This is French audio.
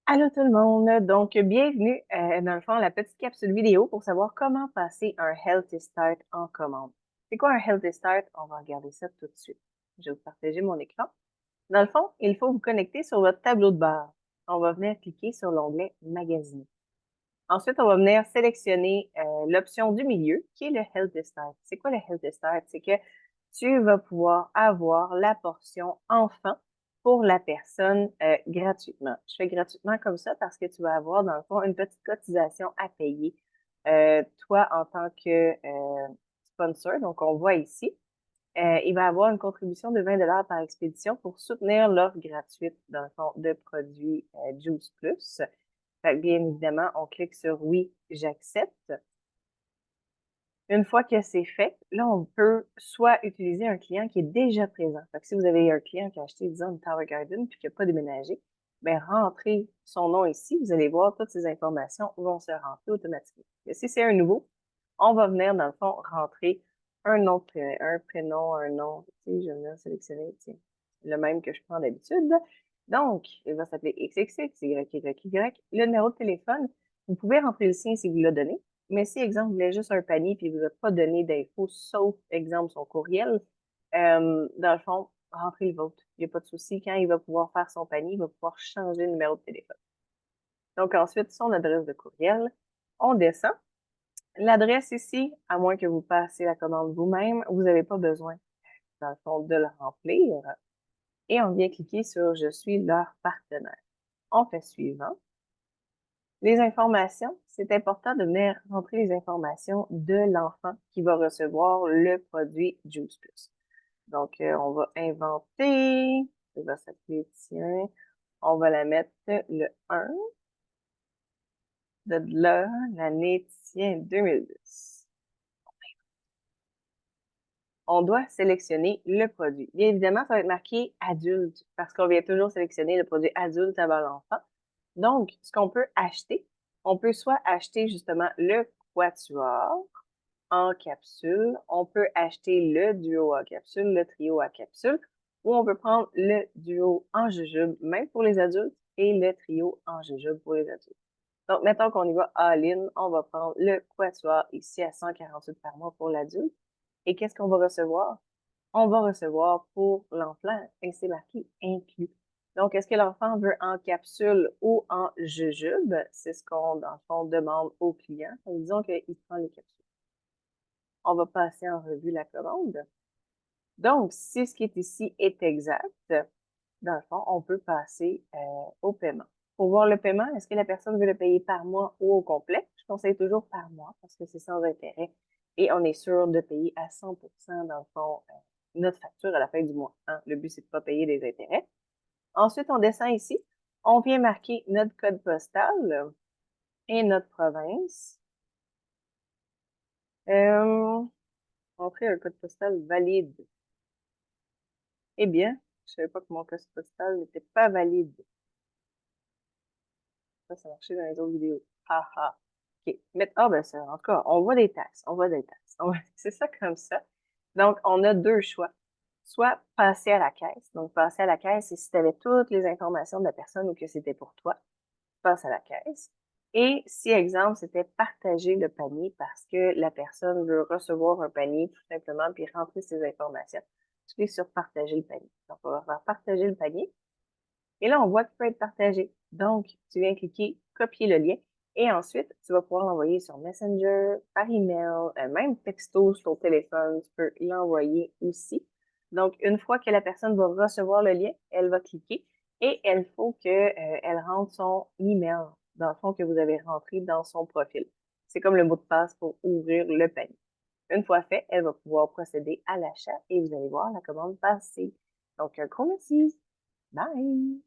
Allô tout le monde! Donc, bienvenue dans le fond à la petite capsule vidéo pour savoir comment passer un Healthy Start en commande. C'est quoi un Healthy Start? On va regarder ça tout de suite. Je vais vous partager mon écran. Dans le fond, il faut vous connecter sur votre tableau de bord. On va venir cliquer sur l'onglet Magasiner. Ensuite, on va venir sélectionner l'option du milieu qui est le Healthy Start. C'est quoi le Healthy Start? C'est que tu vas pouvoir avoir la portion enfant pour la personne gratuitement. Je fais gratuitement comme ça parce que tu vas avoir, dans le fond, une petite cotisation à payer, toi, en tant que sponsor. Donc, on voit ici, il va avoir une contribution de 20 $ par expédition pour soutenir l'offre gratuite, dans le fond, de produits Juice Plus. Fait que, bien évidemment, on clique sur oui, j'accepte. Une fois que c'est fait, là, on peut soit utiliser un client qui est déjà présent. Fait que si vous avez un client qui a acheté, disons, une Tower Garden puis qui n'a pas déménagé, ben rentrez son nom ici. Vous allez voir toutes ces informations vont se rentrer automatiquement. Mais si c'est un nouveau, on va venir, dans le fond, rentrer un nom, un prénom, un nom. Tu sais, je vais venir sélectionner, tiens, le même que je prends d'habitude. Donc, il va s'appeler XXX, YYY. Le numéro de téléphone, vous pouvez rentrer le sien si vous le donnez. Mais si, exemple, vous voulez juste un panier puis vous n'avez pas donné d'infos, sauf, exemple, son courriel, dans le fond, rentrez le vôtre. Il n'y a pas de souci. Quand il va pouvoir faire son panier, il va pouvoir changer le numéro de téléphone. Donc, ensuite, son adresse de courriel. On descend. L'adresse ici, à moins que vous passiez la commande vous-même, vous n'avez pas besoin, dans le fond, de le remplir. Et on vient cliquer sur « Je suis leur partenaire ». On fait suivant. Les informations, c'est important de venir rentrer les informations de l'enfant qui va recevoir le produit Juice Plus. Donc, on va inventer, ça va s'appeler, tiens, on va la mettre le 1 de là, l'année, tiens, 2010. On doit sélectionner le produit. Bien évidemment, ça va être marqué adulte parce qu'on vient toujours sélectionner le produit adulte avant l'enfant. Donc, ce qu'on peut acheter, on peut soit acheter justement le quatuor en capsule, on peut acheter le duo en capsule, le trio en capsule, ou on peut prendre le duo en jujube, même pour les adultes, et le trio en jujube pour les adultes. Donc, mettons qu'on y va all-in, on va prendre le quatuor ici à 148 par mois pour l'adulte. Et qu'est-ce qu'on va recevoir? On va recevoir pour l'enfant, et c'est marqué inclus. Donc, est-ce que l'enfant veut en capsule ou en jujube? C'est ce qu'on, dans le fond, demande au client. Disons qu'il prend les capsules. On va passer en revue la commande. Donc, si ce qui est ici est exact, dans le fond, on peut passer au paiement. Pour voir le paiement, est-ce que la personne veut le payer par mois ou au complet? Je conseille toujours par mois parce que c'est sans intérêt et on est sûr de payer à 100% dans le fond notre facture à la fin du mois. Hein? Le but, c'est de ne pas payer des intérêts. Ensuite, on descend ici. On vient marquer notre code postal et notre province. Entrer un code postal valide. Eh bien, je savais pas que mon code postal n'était pas valide. Ça marchait dans les autres vidéos. Haha. OK. Mais, ben ça, en tout cas, on voit des taxes. On voit des taxes. C'est ça comme ça. Donc, on a deux choix. Soit passer à la caisse. Donc, passer à la caisse, c'est si tu avais toutes les informations de la personne ou que c'était pour toi, passe à la caisse. Et si, exemple, c'était partager le panier parce que la personne veut recevoir un panier tout simplement puis rentrer ses informations, tu cliques sur partager le panier. Donc, on va faire partager le panier. Et là, on voit qu'il peut être partagé. Donc, tu viens cliquer copier le lien et ensuite, tu vas pouvoir l'envoyer sur Messenger, par email, même texto sur ton téléphone, tu peux l'envoyer aussi. Donc, une fois que la personne va recevoir le lien, elle va cliquer et il faut qu'elle rentre son email, dans le fond, que vous avez rentré dans son profil. C'est comme le mot de passe pour ouvrir le panier. Une fois fait, elle va pouvoir procéder à l'achat et vous allez voir la commande passer. Donc, un gros merci. Bye!